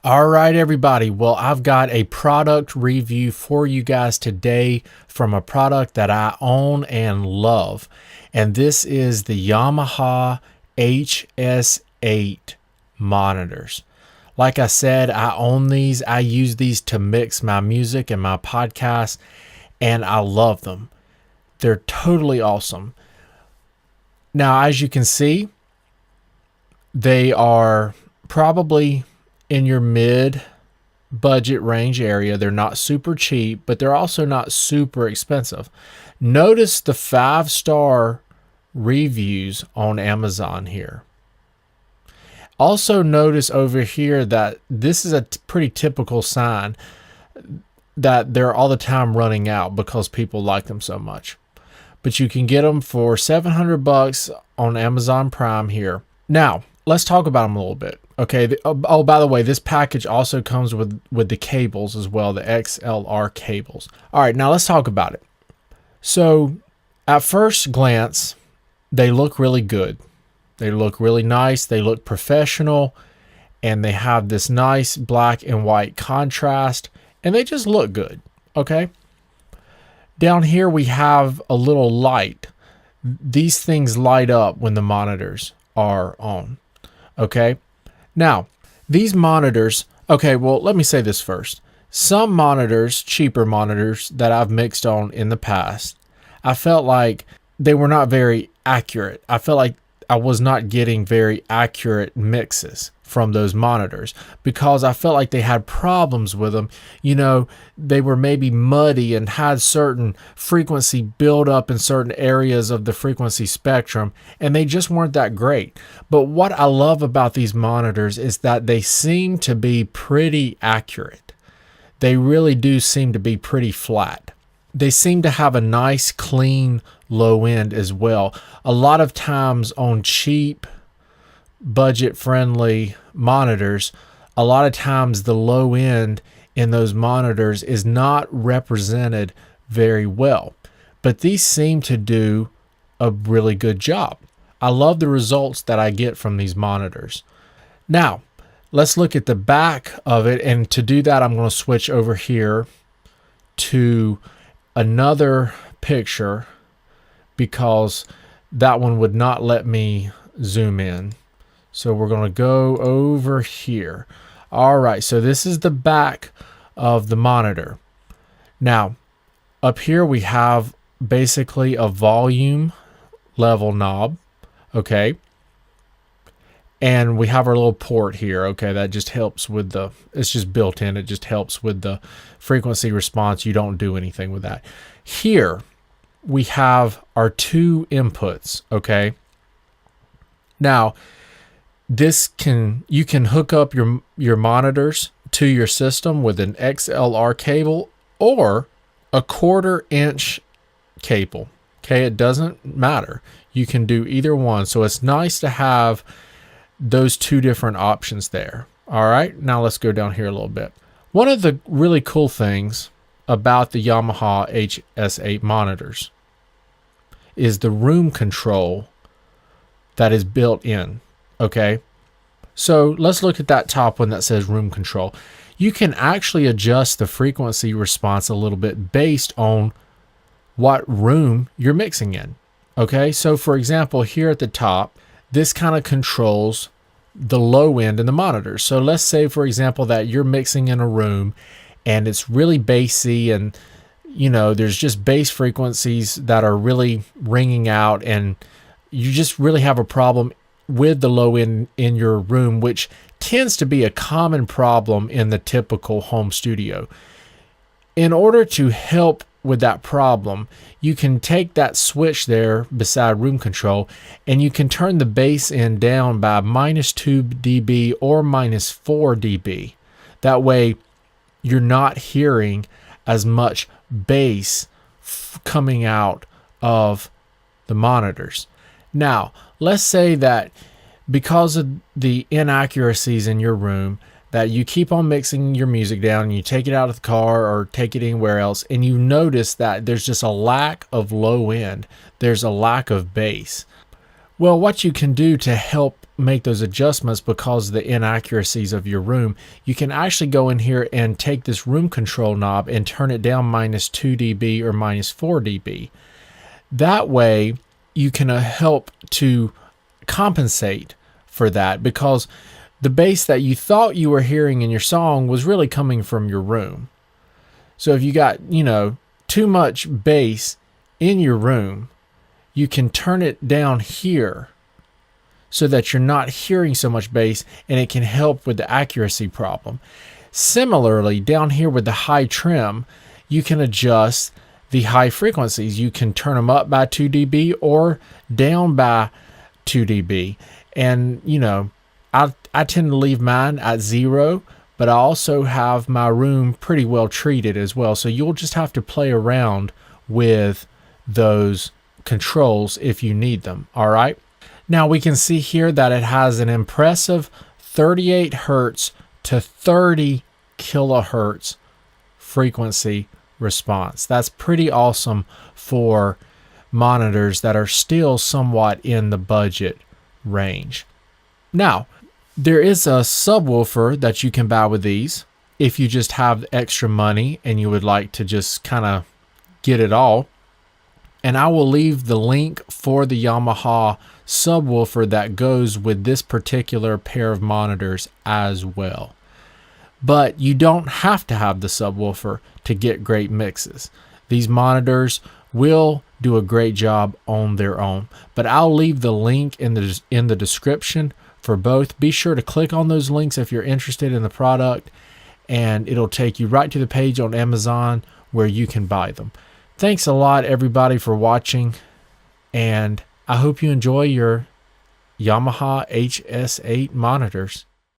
All right, everybody. Well, I've got a product review for you guys today from a product that I own and love. And this is the Yamaha Hs8 monitors. Like I said, I own these. I use these to mix my music and my podcast, and I love them. They're totally awesome. Now, as you can see, they are probably in your mid budget range area. They're not super cheap, but they're also not super expensive. Notice the 5-star reviews on Amazon here. Also notice over here that this is a pretty typical sign that they're all the time running out because people like them so much. But you can get them for $700 on Amazon Prime here. Now, let's talk about them a little bit. Okay. Oh, by the way, this package also comes with the cables as well, the XLR cables. All right, now let's talk about it. So, at first glance, they look really good. They look really nice. They look professional, and they have this nice black and white contrast, and they just look good. Okay. Down here we have a little light. These things light up when the monitors are on. Okay. Now, these monitors, okay, well, let me say this first. Some monitors, cheaper monitors that I've mixed on in the past, I felt like they were not very accurate. I felt like I was not getting very accurate mixes from those monitors because I felt like they had problems with them. You know, they were maybe muddy and had certain frequency buildup in certain areas of the frequency spectrum, and they just weren't that great. But what I love about these monitors is that they seem to be pretty accurate. They really do seem to be pretty flat. They seem to have a nice, clean low end as well. A lot of times on cheap, budget-friendly monitors, a lot of times the low end in those monitors is not represented very well. But these seem to do a really good job. I love the results that I get from these monitors. Now, let's look at the back of it. And to do that, I'm going to switch over here to another picture because that one would not let me zoom in. So we're going to go over here. All right, so this is the back of the monitor. Now, up here we have basically a volume level knob, okay? And we have our little port here, okay? That just helps with the, it's just built in. It just helps with the frequency response. You don't do anything with that. Here, we have our 2 inputs, okay? Now, you can hook up your monitors to your system with an XLR cable or a 1/4 inch cable. Okay, it doesn't matter. You can do either one. So it's nice to have those 2 different options there. All right, now let's go down here a little bit. One of the really cool things about the Yamaha Hs8 monitors is the room control that is built in. Okay, so let's look at that top one that says room control. You can actually adjust the frequency response a little bit based on what room you're mixing in. Okay, so for example, here at the top, this kind of controls the low end in the monitor. So let's say, for example, that you're mixing in a room and it's really bassy and, you know, there's just bass frequencies that are really ringing out and you just really have a problem with the low end in your room, which tends to be a common problem in the typical home studio. In order to help with that problem, you can take that switch there beside room control and you can turn the bass end down by -2 dB or -4 dB. That way you're not hearing as much bass coming out of the monitors. Now, let's say that because of the inaccuracies in your room, that you keep on mixing your music down and you take it out of the car or take it anywhere else and you notice that there's just a lack of low end. There's a lack of bass. Well, what you can do to help make those adjustments because of the inaccuracies of your room, you can actually go in here and take this room control knob and turn it down -2 dB or -4 dB. That way you can help to compensate for that, because the bass that you thought you were hearing in your song was really coming from your room. So if you got, too much bass in your room, you can turn it down here so that you're not hearing so much bass, and it can help with the accuracy problem. Similarly, down here with the high trim, you can adjust the high frequencies. You can turn them up by 2 dB or down by 2 dB. And, I tend to leave mine at 0, but I also have my room pretty well treated as well. So you'll just have to play around with those controls if you need them. All right. Now we can see here that it has an impressive 38 Hertz to 30 kilohertz frequency response. That's pretty awesome for monitors that are still somewhat in the budget range. Now, there is a subwoofer that you can buy with these if you just have extra money and you would like to just kind of get it all. And I will leave the link for the Yamaha subwoofer that goes with this particular pair of monitors as well. But you don't have to have the subwoofer to get great mixes. These monitors will do a great job on their own. But I'll leave the link in the description for both. Be sure to click on those links if you're interested in the product, and it'll take you right to the page on Amazon where you can buy them. Thanks a lot, everybody, for watching, and I hope you enjoy your Yamaha Hs8 monitors.